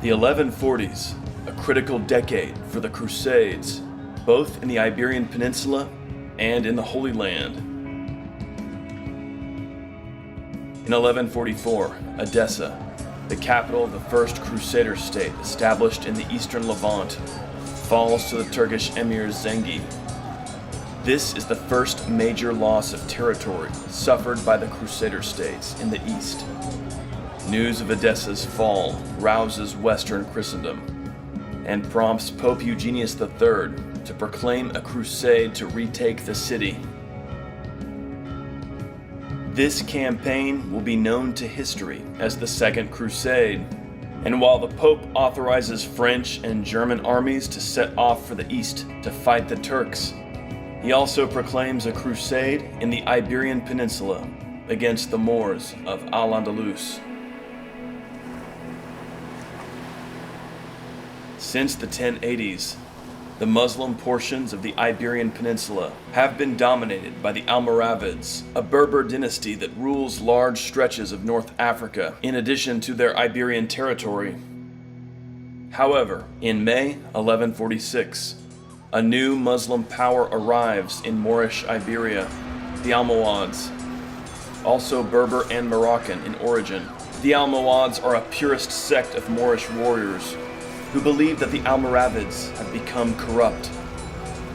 The 1140s, a critical decade for the Crusades, both in the Iberian Peninsula and in the Holy Land. In 1144, Edessa, the capital of the first Crusader state established in the eastern Levant, falls to the Turkish emir Zengi. This is the first major loss of territory suffered by the Crusader states in the east. News of Edessa's fall rouses Western Christendom and prompts Pope Eugenius III to proclaim a crusade to retake the city. This campaign will be known to history as the Second Crusade, and while the Pope authorizes French and German armies to set off for the east to fight the Turks, he also proclaims a crusade in the Iberian Peninsula against the Moors of Al-Andalus. Since the 1080s, the Muslim portions of the Iberian Peninsula have been dominated by the Almoravids, a Berber dynasty that rules large stretches of North Africa in addition to their Iberian territory. However, in May 1146, a new Muslim power arrives in Moorish Iberia, the Almohads, also Berber and Moroccan in origin. The Almohads are a purist sect of Moorish warriors who believe that the Almoravids have become corrupt.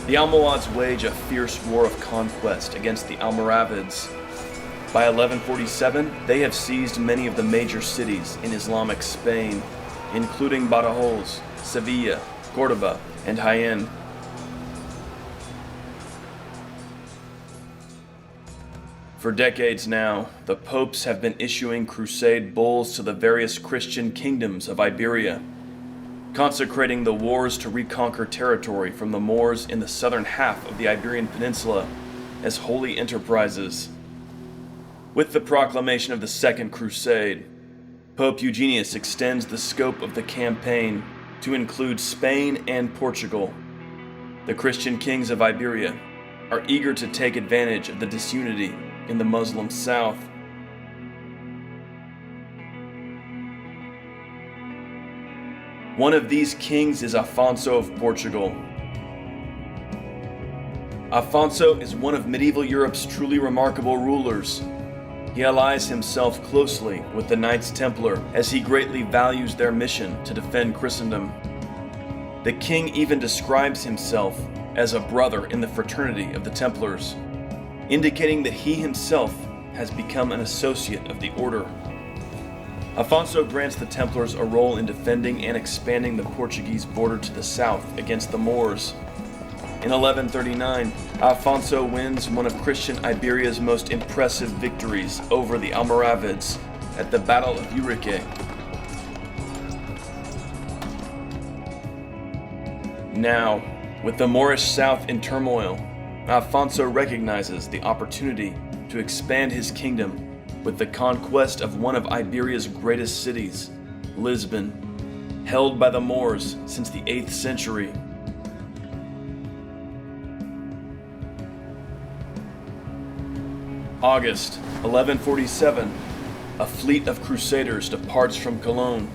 The Almohads wage a fierce war of conquest against the Almoravids. By 1147, they have seized many of the major cities in Islamic Spain, including Badajoz, Sevilla, Córdoba, and Jaén. For decades now, the popes have been issuing crusade bulls to the various Christian kingdoms of Iberia, consecrating the wars to reconquer territory from the Moors in the southern half of the Iberian Peninsula as holy enterprises. With the proclamation of the Second Crusade, Pope Eugenius extends the scope of the campaign to include Spain and Portugal. The Christian kings of Iberia are eager to take advantage of the disunity in the Muslim south. One of these kings is Afonso of Portugal. Afonso is one of medieval Europe's truly remarkable rulers. He allies himself closely with the Knights Templar as he greatly values their mission to defend Christendom. The king even describes himself as a brother in the fraternity of the Templars, indicating that he himself has become an associate of the order. Afonso grants the Templars a role in defending and expanding the Portuguese border to the south against the Moors. In 1139, Afonso wins one of Christian Iberia's most impressive victories over the Almoravids at the Battle of Urique. Now, with the Moorish south in turmoil, Afonso recognizes the opportunity to expand his kingdom with the conquest of one of Iberia's greatest cities, Lisbon, held by the Moors since the 8th century. August 1147, a fleet of Crusaders departs from Cologne,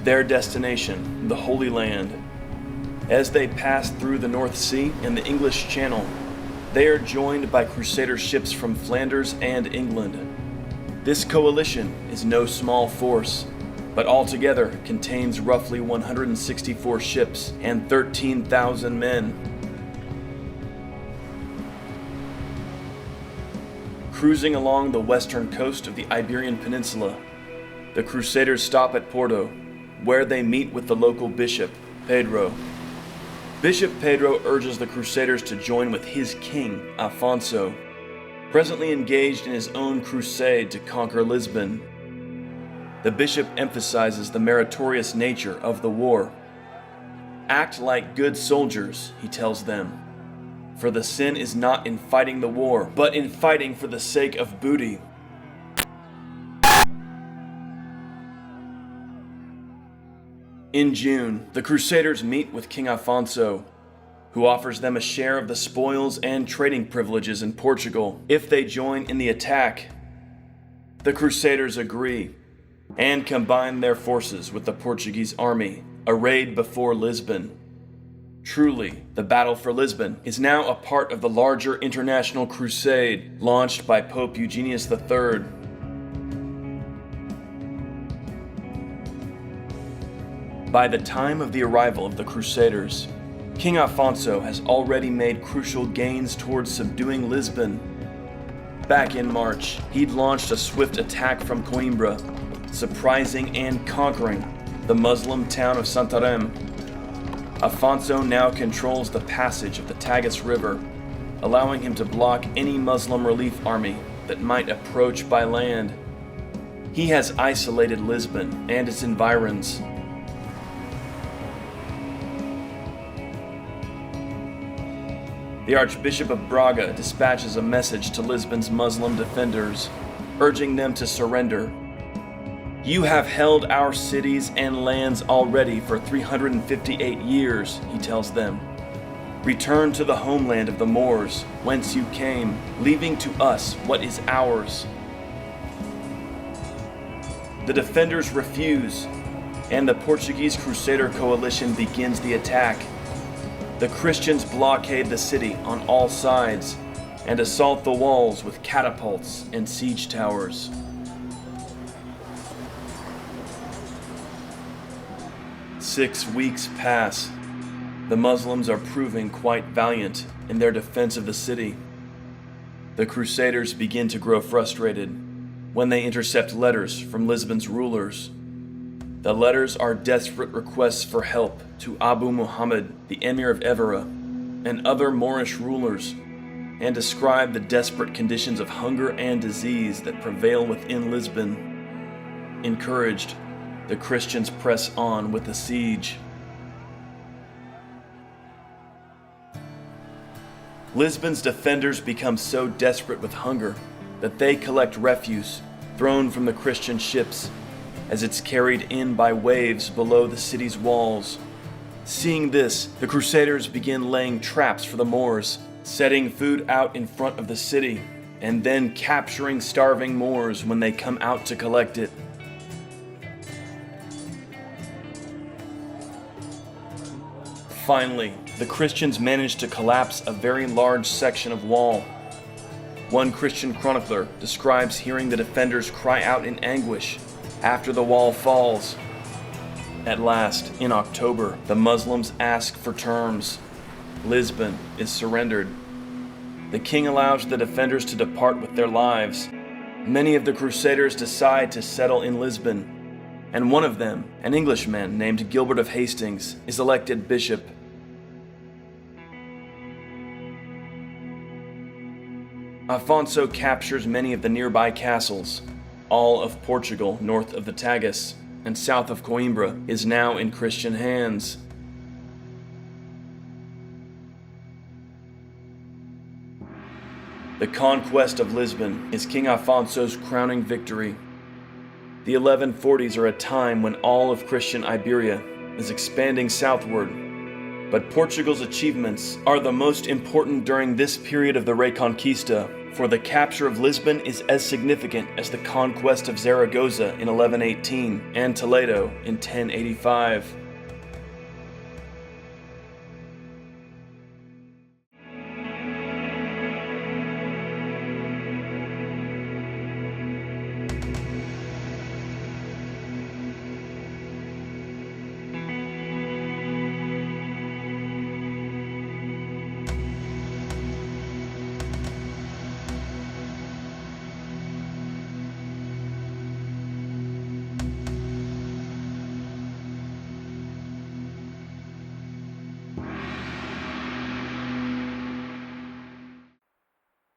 their destination, the Holy Land. As they pass through the North Sea and the English Channel, they are joined by Crusader ships from Flanders and England. This coalition is no small force, but altogether contains roughly 164 ships and 13,000 men. Cruising along the western coast of the Iberian Peninsula, the Crusaders stop at Porto, where they meet with the local bishop, Pedro. Bishop Pedro urges the Crusaders to join with his king, Afonso, presently engaged in his own crusade to conquer Lisbon. The bishop emphasizes the meritorious nature of the war. Act like good soldiers, he tells them, for the sin is not in fighting the war, but in fighting for the sake of booty. In June, the Crusaders meet with King Afonso, who offers them a share of the spoils and trading privileges in Portugal if they join in the attack. The Crusaders agree, and combined their forces with the Portuguese army, arrayed before Lisbon. Truly, the battle for Lisbon is now a part of the larger international crusade launched by Pope Eugenius III. By the time of the arrival of the Crusaders, King Afonso has already made crucial gains towards subduing Lisbon. Back in March, he'd launched a swift attack from Coimbra, surprising and conquering the Muslim town of Santarém. Afonso now controls the passage of the Tagus River, allowing him to block any Muslim relief army that might approach by land. He has isolated Lisbon and its environs. The Archbishop of Braga dispatches a message to Lisbon's Muslim defenders, urging them to surrender. "You have held our cities and lands already for 358 years, he tells them. "Return to the homeland of the Moors, whence you came, leaving to us what is ours." The defenders refuse, and the Portuguese Crusader coalition begins the attack. The Christians blockade the city on all sides and assault the walls with catapults and siege towers. Six weeks pass. The Muslims are proving quite valiant in their defense of the city. The Crusaders begin to grow frustrated when they intercept letters from Lisbon's rulers. The letters are desperate requests for help to Abu Muhammad, the Emir of Evora, and other Moorish rulers, and describe the desperate conditions of hunger and disease that prevail within Lisbon. Encouraged, the Christians press on with the siege. Lisbon's defenders become so desperate with hunger that they collect refuse thrown from the Christian ships as it's carried in by waves below the city's walls. Seeing this, the Crusaders begin laying traps for the Moors, setting food out in front of the city, and then capturing starving Moors when they come out to collect it. Finally, the Christians manage to collapse a very large section of wall. One Christian chronicler describes hearing the defenders cry out in anguish after the wall falls. At last, in October, the Muslims ask for terms. Lisbon is surrendered. The king allows the defenders to depart with their lives. Many of the Crusaders decide to settle in Lisbon, and one of them, an Englishman named Gilbert of Hastings, is elected bishop. Afonso captures many of the nearby castles. All of Portugal north of the Tagus and south of Coimbra is now in Christian hands. The Conquest of Lisbon is King Afonso's crowning victory. The 1140s are a time when all of Christian Iberia is expanding southward, but Portugal's achievements are the most important during this period of the Reconquista, for the capture of Lisbon is as significant as the conquest of Zaragoza in 1118 and Toledo in 1085.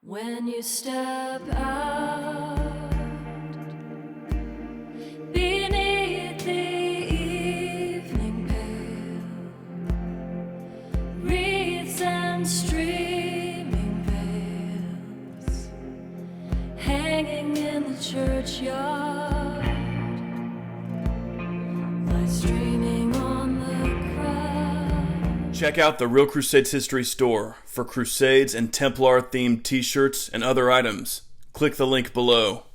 When you step out beneath the evening pale, wreaths and streaming veils hanging in the churchyard, light streaming on the crowd. Check out the Real Crusades History store for Crusades and Templar themed t-shirts and other items. Click the link below.